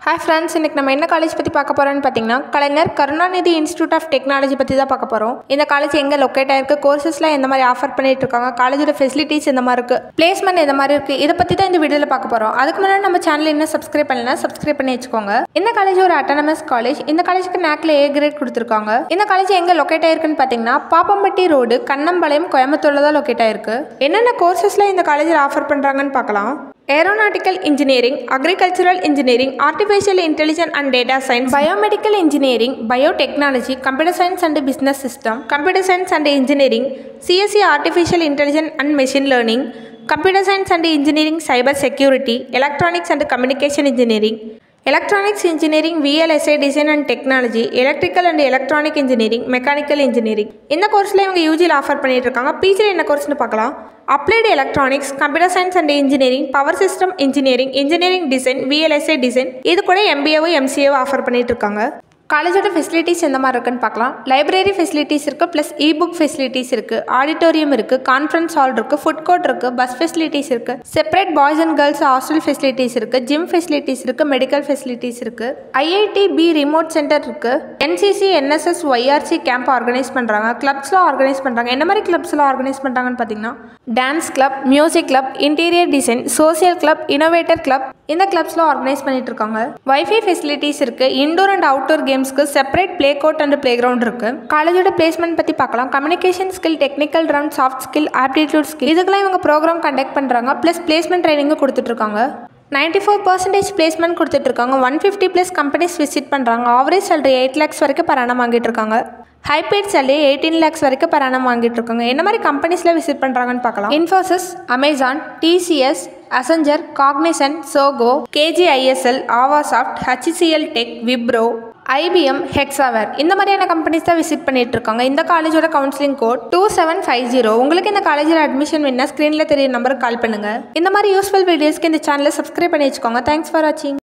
Hi friends, இன்னைக்கு நம்ம என்ன காலேஜ் பத்தி பார்க்க போறோம்னு பாத்தீங்கன்னா கலைஞர் கருணாநிதி இன்ஸ்டிடியூட் ஆஃப் டெக்னாலஜி பத்தி தான் பார்க்க போறோம். இந்த காலேஜ் எங்க லொகேட் ஆயிருக்கு, கோர்சஸ்லாம் எந்த மாதிரி ஆஃபர் பண்ணிட்டு இருக்காங்க, காலேஜோட ஃபெசிலிட்டிஸ் எந்த மாதிரி இருக்கு, பிளேஸ்மென்ட் எந்த மாதிரி இருக்கு, இத பத்தி தான் இந்த வீடியோல பார்க்க போறோம். அதுக்கு முன்னாடி நம்ம சேனலை இன்னும் சப்ஸ்கிரைப் பண்ணலனா சப்ஸ்கிரைப் பண்ணி வெச்சுக்கோங்க. இந்த காலேஜ் ஒரு அட்டானமஸ் காலேஜ். இந்த காலேஜுக்கு NACல A கிரேட் கொடுத்திருக்காங்க. இந்த காலேஜ் எங்க லொகேட் ஆயிருக்குன்னு பாத்தீங்கன்னா பாப்பம்பட்டி ரோடு, கண்ணம்பாளையம், கோயம்புத்தூர்ல தான் லொகேட் ஆயிருக்கு. என்னென்ன கோர்சஸ்லாம் இந்த காலேஜ்ல ஆஃபர் பண்றாங்கன்னு பார்க்கலாம். Aeronautical Engineering, Agricultural Engineering, Artificial Intelligence and Data Science, Biomedical Engineering, Biotechnology, Computer Science and Business System, Computer Science and Engineering, CSE Artificial Intelligence and Machine Learning, Computer Science and Engineering, Cyber Security, Electronics and Communication Engineering, Electronics Engineering, VLSI Design and Technology, Electrical and Electronic Engineering, Mechanical Engineering. இந்த கோர்ஸ்ல இவங்க UGல offer பண்ணிட்டு இருக்காங்க. PGல என்ன கோர்ஸ்னு பார்க்கலாம். Applied Electronics, Computer Science and Engineering, Power System Engineering, Engineering Design, VLSI Design. இது கூட MBA MCA offer பண்ணிட்டு இருக்காங்க. காலேஜோட ஃபெசிலிட்டிஸ் எந்த மாதிரி இருக்குன்னு பார்க்கலாம். லைப்ரரி ஃபெசிலிட்டிஸ் இருக்குது, ப்ளஸ் இபுக் ஃபெசிலிட்டிஸ் இருக்குது, ஆடிட்டோரியம் இருக்குது, கான்ஃபரன்ஸ் ஹால் இருக்குது, ஃபுட் கோர்ட் இருக்குது, பஸ் ஃபெசிலிட்டிஸ் இருக்குது, separate boys and girls hostel facilities இருக்குது, ஜிம் ஃபெசிலிட்டிஸ் இருக்குது, மெடிக்கல் ஃபெசிலிட்டிஸ் இருக்குது, IITB ரிமோட் சென்டர் இருக்குது, NCC NSS YRC camp organise பண்ணுறாங்க, கிளப்ஸ்லாம் ஆர்கனைஸ் பண்ணுறாங்க. என்ன மாதிரி கிளப்ஸ்லாம் ஆர்கனைஸ் பண்ணுறாங்கன்னு பார்த்தீங்கன்னா dance club, music club, interior design, social club, innovator club, இந்த கிளப்ஸ்லாம் ஆர்கனைஸ் பண்ணிட்டு இருக்காங்க. வைஃபை ஃபெசிலிட்டிஸ் இருக்குது, இன்டோர் அண்ட் அவுட்டோர் கேம்ஸ்க்கு separate play court and play ground இருக்கு. காலேஜோட பிளேஸ்மெண்ட் பத்தி பார்க்கலாம். Communication skill, technical round, soft skill, aptitude skill, இதுக்கெல்லாம் இவங்க ப்ரோக்ராம் கண்டக்ட் பண்றாங்க. பிளஸ் பிளேஸ்மெண்ட் ட்ரைனிங் கொடுத்துட்டு இருக்காங்க. 94% பிளேஸ்மெண்ட் கொடுத்துட்டு இருக்காங்க. 150 பிளஸ் கம்பெனிஸ் விசிட் பண்றாங்க. ஆவரேஜ் சேலரி 8 lakhs வரைக்கும் per annum வாங்கிட்டு இருக்காங்க. ஹை பெய்ட் சேலரி 18 lakhs வரைக்கும் per annum வாங்கிட்டு இருக்காங்க. என்ன மாதிரி கம்பெனிஸ்ல விசிட் பண்றாங்கன்னு பார்க்கலாம். Infosys, Amazon, TCS, Accenture, Cognizant, Zoho, KGISL, Avasoft, HCL tech, Wipro, IBM, Hexaware, இந்த மாதிரியான கம்பெனிஸ் தான் விசிட் பண்ணிட்டு இருக்காங்க. இந்த காலேஜோட கவுன்சிலிங் கோட் 2750. உங்களுக்கு இந்த காலேஜில் அட்மிஷன் வேணும்னா ஸ்க்ரீனில் தெரிய நம்பருக்கு கால் பண்ணுங்க. இந்த மாதிரி யூஸ்ஃபுல் வீடியோஸ்க்கு இந்த சேனலை சப்ஸ்கிரைப் பண்ணி வச்சுக்கோங்க. தேங்க்ஸ் ஃபார் வாட்சிங்.